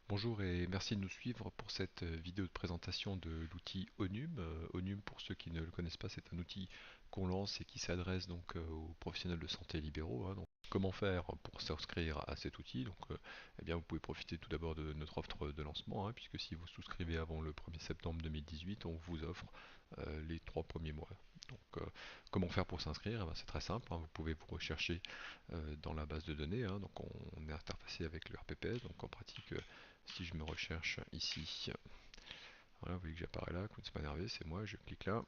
Bonjour et merci de nous suivre pour cette vidéo de présentation de l'outil Onum. Onum, pour ceux qui ne le connaissent pas, c'est un outil qu'on lance et qui s'adresse donc aux professionnels de santé libéraux, hein. Donc, comment faire pour s'inscrire à cet outil? Donc, eh bien, vous pouvez profiter tout d'abord de notre offre de lancement, hein, puisque si vous souscrivez avant le 1er septembre 2018, on vous offre les 3 premiers mois. Donc, comment faire pour s'inscrire? Eh ben, c'est très simple, hein. Vous pouvez vous rechercher dans la base de données, hein. Donc, on est interfacé avec le RPPS. Donc, en pratique, si je me recherche ici, voilà, vous voyez que j'apparais là, Kunz Manervé, c'est moi, je clique là.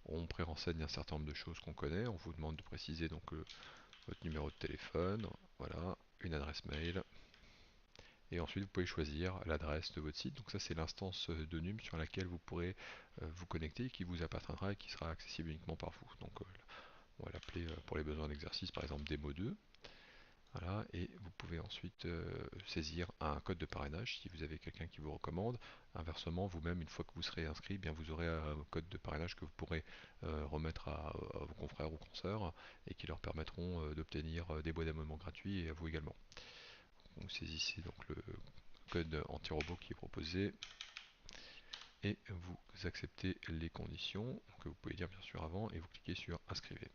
On pré-renseigne un certain nombre de choses qu'on connaît. On vous demande de préciser donc votre numéro de téléphone, voilà, une adresse mail. Et ensuite, vous pouvez choisir l'adresse de votre site. Donc ça, c'est l'instance de NUM sur laquelle vous pourrez vous connecter, qui vous appartiendra et qui sera accessible uniquement par vous. Donc on va l'appeler pour les besoins d'exercice, par exemple démo 2. Voilà, et vous pouvez ensuite saisir un code de parrainage si vous avez quelqu'un qui vous recommande. Inversement, vous-même, une fois que vous serez inscrit, eh bien vous aurez un code de parrainage que vous pourrez remettre à vos confrères ou consoeurs et qui leur permettront d'obtenir des boîtes d'abonnement gratuits et à vous également. Vous saisissez donc le code anti-robot qui est proposé et vous acceptez les conditions que vous pouvez dire bien sûr avant et vous cliquez sur inscrivez.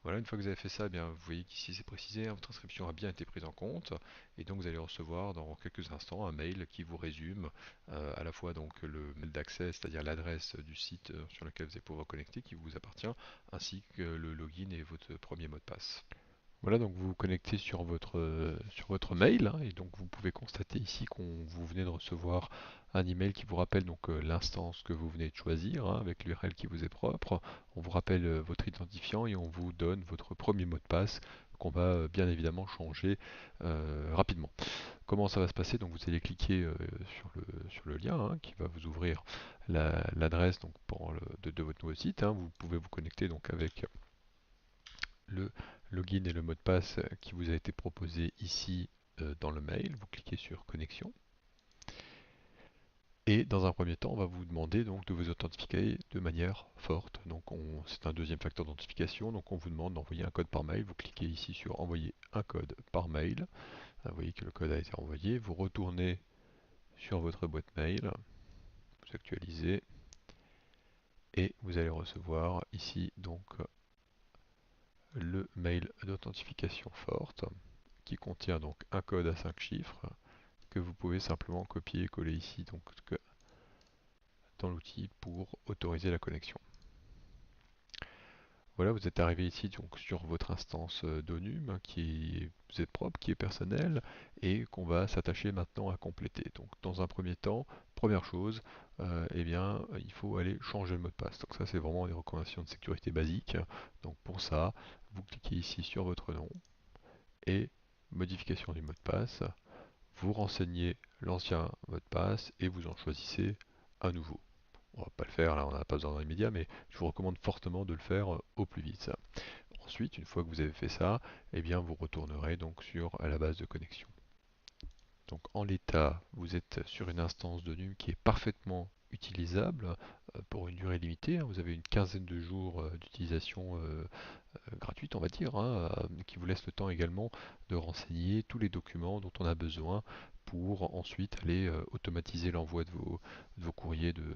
Voilà, une fois que vous avez fait ça, eh bien, vous voyez qu'ici c'est précisé, hein, votre inscription a bien été prise en compte, et donc vous allez recevoir dans quelques instants un mail qui vous résume à la fois donc le mail d'accès, c'est-à-dire l'adresse du site sur lequel vous allez pouvoir vous connecter, qui vous appartient, ainsi que le login et votre premier mot de passe. Voilà, donc vous vous connectez sur votre mail, hein, et donc vous pouvez constater ici qu'on vous venez de recevoir un email qui vous rappelle donc l'instance que vous venez de choisir, hein, avec l'URL qui vous est propre. On vous rappelle votre identifiant et on vous donne votre premier mot de passe qu'on va bien évidemment changer rapidement. Comment ça va se passer? Donc vous allez cliquer sur le lien, hein, qui va vous ouvrir l'adresse donc de votre nouveau site, hein. Vous pouvez vous connecter donc avec le login et le mot de passe qui vous a été proposé ici dans le mail. Vous cliquez sur connexion. Et dans un premier temps, on va vous demander donc de vous authentifier de manière forte. Donc c'est un deuxième facteur d'authentification. Donc on vous demande d'envoyer un code par mail. Vous cliquez ici sur envoyer un code par mail. Vous voyez que le code a été envoyé. Vous retournez sur votre boîte mail. Vous actualisez. Et vous allez recevoir ici donc le mail d'authentification forte qui contient donc un code à 5 chiffres que vous pouvez simplement copier et coller ici donc dans l'outil pour autoriser la connexion. Voilà, vous êtes arrivé ici donc sur votre instance d'ONUM, hein, vous êtes propre, qui est personnelle et qu'on va s'attacher maintenant à compléter. Donc dans un premier temps, première chose, eh bien il faut aller changer le mot de passe. Donc ça c'est vraiment des recommandations de sécurité basiques. Donc pour ça, vous cliquez ici sur votre nom et modification du mot de passe. Vous renseignez l'ancien mot de passe et vous en choisissez un nouveau. On va pas le faire là, on n'a pas besoin dans l'immédiat, mais je vous recommande fortement de le faire au plus vite. Ensuite, une fois que vous avez fait ça, eh bien vous retournerez donc sur la base de connexion. Donc en l'état, vous êtes sur une instance de NUM qui est parfaitement utilisable pour une durée limitée, hein. Vous avez une quinzaine de jours d'utilisation gratuite, on va dire, hein, qui vous laisse le temps également de renseigner tous les documents dont on a besoin pour ensuite aller automatiser l'envoi de vos courriers de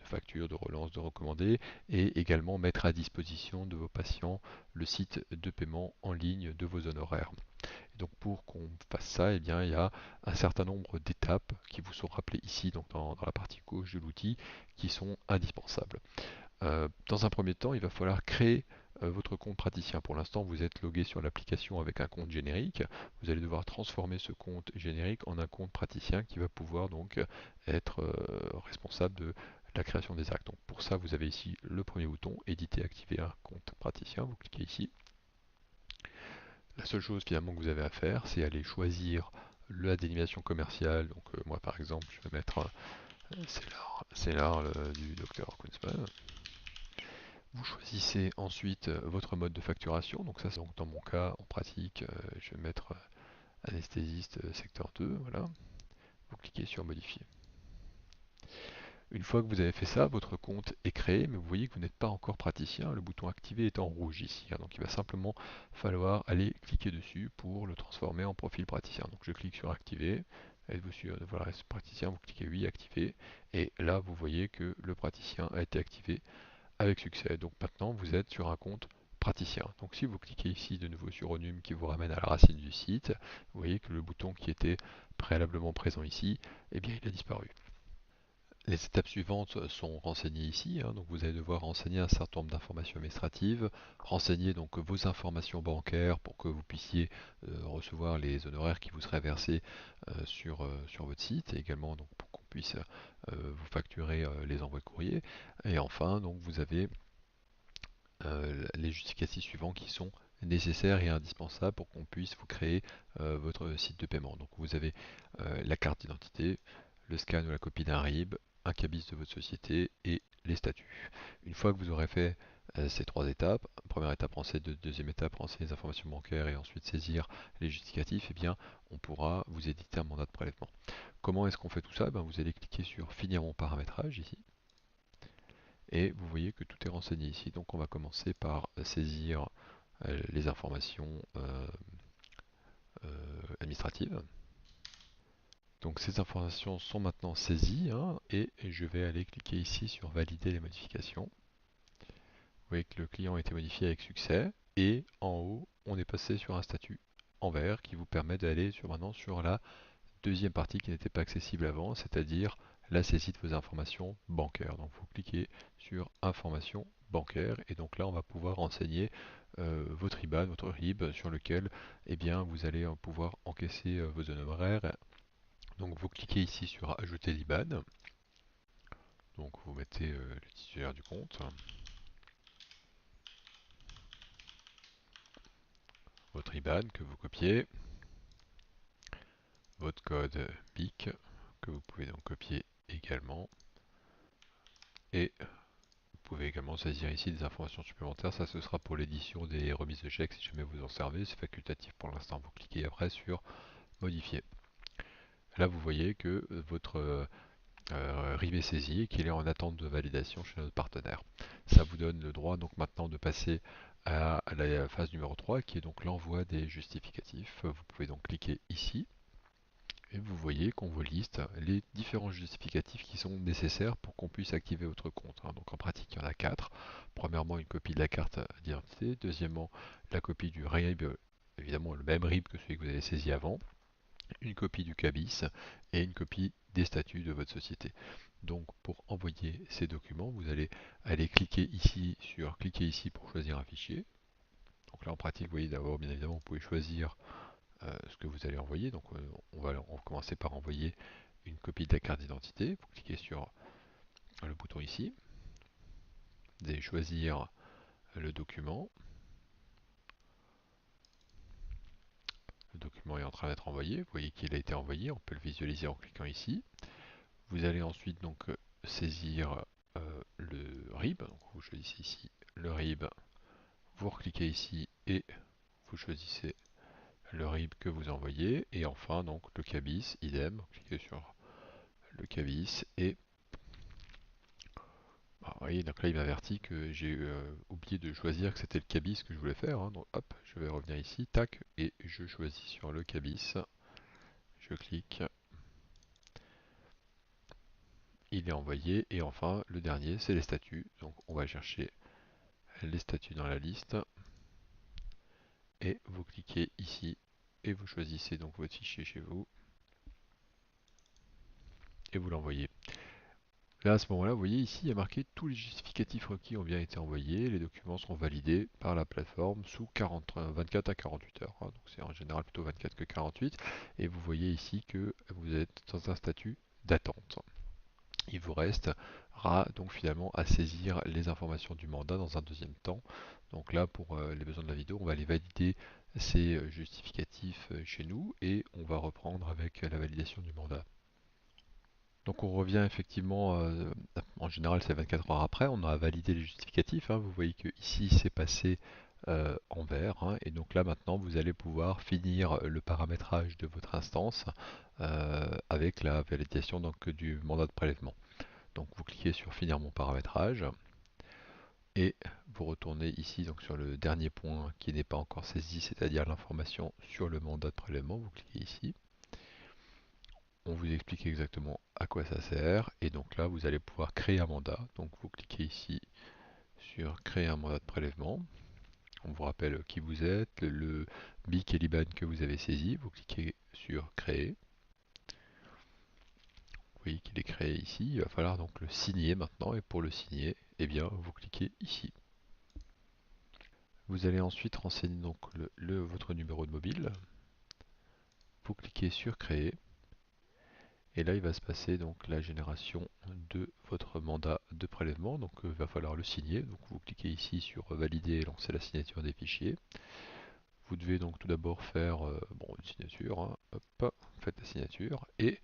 factures, de relance, de recommandés, et également mettre à disposition de vos patients le site de paiement en ligne de vos honoraires. Et donc pour qu'on fasse ça, eh bien, il y a un certain nombre d'étapes qui vous sont rappelées ici, donc dans la partie gauche de l'outil, qui sont indispensables. Dans un premier temps, il va falloir créer votre compte praticien. Pour l'instant, vous êtes logué sur l'application avec un compte générique. Vous allez devoir transformer ce compte générique en un compte praticien qui va pouvoir donc être responsable de la création des actes. Donc pour ça, vous avez ici le premier bouton, éditer, activer un compte praticien. Vous cliquez ici. La seule chose finalement que vous avez à faire, c'est aller choisir la dénomination commerciale. Donc moi par exemple, je vais mettre c'est l'art du docteur Kunzmann. Vous choisissez ensuite votre mode de facturation. Donc ça, c'est donc dans mon cas, en pratique, je vais mettre anesthésiste secteur 2. Voilà. Vous cliquez sur modifier. Une fois que vous avez fait ça, votre compte est créé, mais vous voyez que vous n'êtes pas encore praticien. Le bouton activer est en rouge ici, hein. Donc il va simplement falloir aller cliquer dessus pour le transformer en profil praticien. Donc je clique sur activer. Êtes-vous sûr de vouloir être praticien? Vous cliquez oui, activer. Et là, vous voyez que le praticien a été activé avec succès. Donc maintenant, vous êtes sur un compte praticien. Donc si vous cliquez ici de nouveau sur Onum qui vous ramène à la racine du site, vous voyez que le bouton qui était préalablement présent ici, eh bien il a disparu. Les étapes suivantes sont renseignées ici, hein, donc vous allez devoir renseigner un certain nombre d'informations administratives, renseigner donc vos informations bancaires pour que vous puissiez recevoir les honoraires qui vous seraient versés sur votre site, et également donc, pour qu'on puisse vous facturer les envois de courrier. Et enfin, donc vous avez les justificatifs suivants qui sont nécessaires et indispensables pour qu'on puisse vous créer votre site de paiement. Donc vous avez la carte d'identité, le scan ou la copie d'un RIB, un cabis de votre société et les statuts. Une fois que vous aurez fait ces trois étapes, première étape renseigner, deuxième étape renseigner les informations bancaires et ensuite saisir les justificatifs, eh bien on pourra vous éditer un mandat de prélèvement. Comment est-ce qu'on fait tout ça? Vous allez cliquer sur finir mon paramétrage ici et vous voyez que tout est renseigné ici. Donc on va commencer par saisir les informations administratives. Donc ces informations sont maintenant saisies, hein, et je vais aller cliquer ici sur valider les modifications. Vous voyez que le client a été modifié avec succès et en haut on est passé sur un statut en vert qui vous permet d'aller maintenant sur la deuxième partie qui n'était pas accessible avant, c'est-à-dire la saisie de vos informations bancaires. Donc vous cliquez sur informations bancaires et donc là on va pouvoir renseigner votre IBAN, votre RIB sur lequel eh bien, vous allez pouvoir encaisser vos honoraires. Donc vous cliquez ici sur ajouter l'IBAN. Donc vous mettez le titulaire du compte, votre IBAN que vous copiez, votre code BIC que vous pouvez donc copier également et vous pouvez également saisir ici des informations supplémentaires. Ça, ce sera pour l'édition des remises de chèques si jamais vous en servez. C'est facultatif pour l'instant. Vous cliquez après sur modifier. Là, vous voyez que votre RIB est saisi et qu'il est en attente de validation chez notre partenaire. Ça vous donne le droit donc maintenant de passer à la phase numéro 3 qui est donc l'envoi des justificatifs. Vous pouvez donc cliquer ici et vous voyez qu'on vous liste les différents justificatifs qui sont nécessaires pour qu'on puisse activer votre compte. Donc en pratique, il y en a 4. Premièrement, une copie de la carte d'identité. Deuxièmement, la copie du RIB, évidemment le même RIB que celui que vous avez saisi avant. Une copie du cabis et une copie des statuts de votre société. Donc pour envoyer ces documents, vous allez aller cliquer ici sur cliquer ici pour choisir un fichier. Donc là en pratique, vous voyez d'abord bien évidemment vous pouvez choisir ce que vous allez envoyer. Donc on va commencer par envoyer une copie de la carte d'identité. Vous cliquez sur le bouton ici. Vous allez choisir le document. Le document est en train d'être envoyé. Vous voyez qu'il a été envoyé. On peut le visualiser en cliquant ici. Vous allez ensuite donc saisir le RIB. Donc vous choisissez ici le RIB. Vous recliquez ici et vous choisissez le RIB que vous envoyez. Et enfin donc le cabis, idem. Vous cliquez sur le cabis et vous voyez, donc là il m'avertit que j'ai oublié de choisir que c'était le cabis que je voulais faire. Donc hop, je vais revenir ici, tac, et je choisis sur le cabis. Je clique, il est envoyé. Et enfin, le dernier, c'est les statuts. Donc on va chercher les statuts dans la liste. Et vous cliquez ici et vous choisissez donc votre fichier chez vous. Et vous l'envoyez. Là, à ce moment-là, vous voyez ici, il y a marqué tous les justificatifs requis ont bien été envoyés. Les documents seront validés par la plateforme sous 24 à 48 heures. Donc c'est en général plutôt 24 que 48. Et vous voyez ici que vous êtes dans un statut d'attente. Il vous restera donc finalement à saisir les informations du mandat dans un deuxième temps. Donc là, pour les besoins de la vidéo, on va aller valider ces justificatifs chez nous et on va reprendre avec la validation du mandat. Donc on revient effectivement, en général c'est 24 heures après, on a validé les justificatifs. Vous voyez que ici c'est passé en vert, et donc là maintenant vous allez pouvoir finir le paramétrage de votre instance avec la validation donc, du mandat de prélèvement. Donc vous cliquez sur finir mon paramétrage et vous retournez ici donc sur le dernier point qui n'est pas encore saisi, c'est-à-dire l'information sur le mandat de prélèvement. Vous cliquez ici on vous explique exactement à quoi ça sert. Et donc là, vous allez pouvoir créer un mandat. Donc vous cliquez ici sur créer un mandat de prélèvement. On vous rappelle qui vous êtes, le BIC et l'IBAN que vous avez saisi. Vous cliquez sur créer. Vous voyez qu'il est créé ici. Il va falloir donc le signer maintenant. Et pour le signer, eh bien, vous cliquez ici. Vous allez ensuite renseigner donc votre numéro de mobile. Vous cliquez sur créer. Et là, il va se passer donc la génération de votre mandat de prélèvement. Donc, il va falloir le signer. Donc, vous cliquez ici sur valider et lancer la signature des fichiers. Vous devez donc tout d'abord faire une signature. Hein. Hop, faites la signature et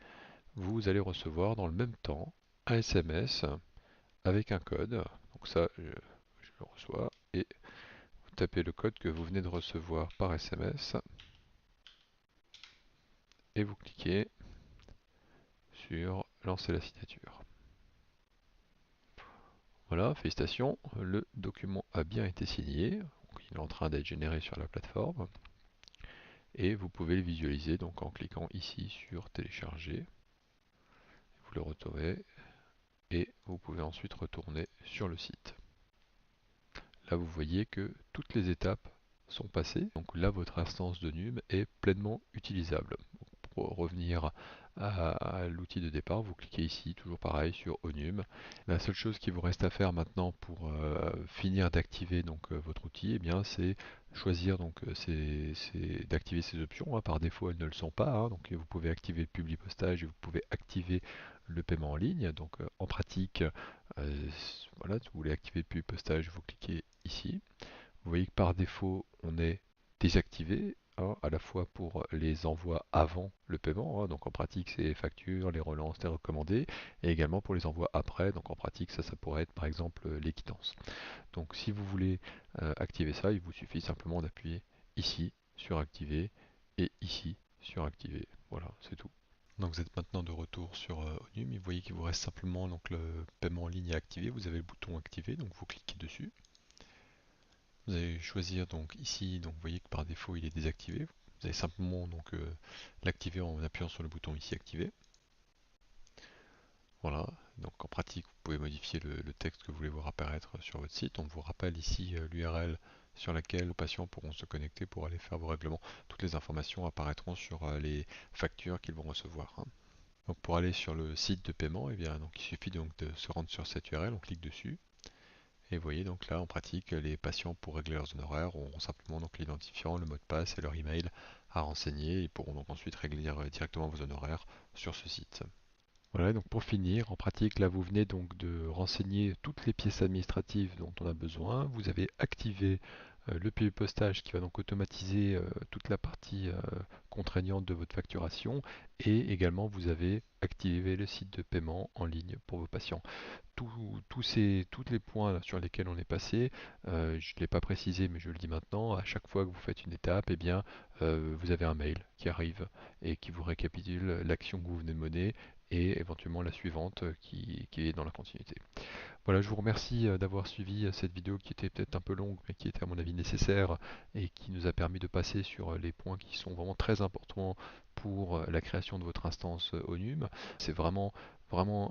vous allez recevoir dans le même temps un SMS avec un code. Donc ça, je le reçois et vous tapez le code que vous venez de recevoir par SMS et vous cliquez sur lancer la signature. Voilà, félicitations, le document a bien été signé. Donc, il est en train d'être généré sur la plateforme et vous pouvez le visualiser donc en cliquant ici sur télécharger. Vous le retrouvez et vous pouvez ensuite retourner sur le site. Là, vous voyez que toutes les étapes sont passées. Donc là, votre instance de NUM est pleinement utilisable. Pour revenir à l'outil de départ, vous cliquez ici, toujours pareil, sur ONUM. La seule chose qui vous reste à faire maintenant pour finir d'activer donc votre outil, eh bien, c'est choisir donc d'activer ces options. Hein. Par défaut, elles ne le sont pas. Hein. Donc vous pouvez activer le publi postage et vous pouvez activer le paiement en ligne. Donc en pratique, voilà, si vous voulez activer le publi postage, vous cliquez ici. Vous voyez que par défaut, on est désactivé, hein, à la fois pour les envois avant le paiement, hein, donc en pratique c'est les factures, les relances, les recommandés, et également pour les envois après, donc en pratique ça pourrait être par exemple les quittances. Donc si vous voulez activer ça, il vous suffit simplement d'appuyer ici sur activer et ici sur activer. Voilà, c'est tout. Donc vous êtes maintenant de retour sur ONUM, et vous voyez qu'il vous reste simplement donc, le paiement en ligne à activer, vous avez le bouton activer, donc vous cliquez dessus. Vous allez choisir donc ici, donc vous voyez que par défaut il est désactivé. Vous allez simplement donc l'activer en appuyant sur le bouton ici activer. Voilà, donc en pratique vous pouvez modifier le texte que vous voulez voir apparaître sur votre site. On vous rappelle ici l'URL sur laquelle vos patients pourront se connecter pour aller faire vos règlements. Toutes les informations apparaîtront sur les factures qu'ils vont recevoir. Hein. Donc pour aller sur le site de paiement, eh bien, donc, il suffit donc de se rendre sur cette URL, on clique dessus. Et vous voyez donc là en pratique les patients pour régler leurs honoraires auront simplement donc l'identifiant, le mot de passe et leur email à renseigner et pourront donc ensuite régler directement vos honoraires sur ce site. Voilà, donc pour finir, en pratique, là vous venez donc de renseigner toutes les pièces administratives dont on a besoin. Vous avez activé le PU postage qui va donc automatiser toute la partie contraignante de votre facturation et également vous avez activé le site de paiement en ligne pour vos patients. Tous les points sur lesquels on est passé, je ne l'ai pas précisé mais je le dis maintenant, à chaque fois que vous faites une étape, eh bien, vous avez un mail qui arrive et qui vous récapitule l'action que vous venez de mener et éventuellement la suivante qui est dans la continuité. Voilà, je vous remercie d'avoir suivi cette vidéo qui était peut-être un peu longue, mais qui était à mon avis nécessaire et qui nous a permis de passer sur les points qui sont vraiment très importants pour la création de votre instance ONUM. C'est vraiment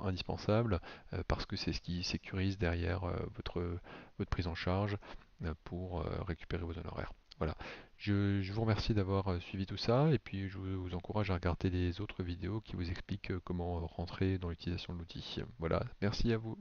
indispensable parce que c'est ce qui sécurise derrière votre prise en charge pour récupérer vos honoraires. Voilà. Je vous remercie d'avoir suivi tout ça et puis je vous encourage à regarder les autres vidéos qui vous expliquent comment rentrer dans l'utilisation de l'outil. Voilà, merci à vous.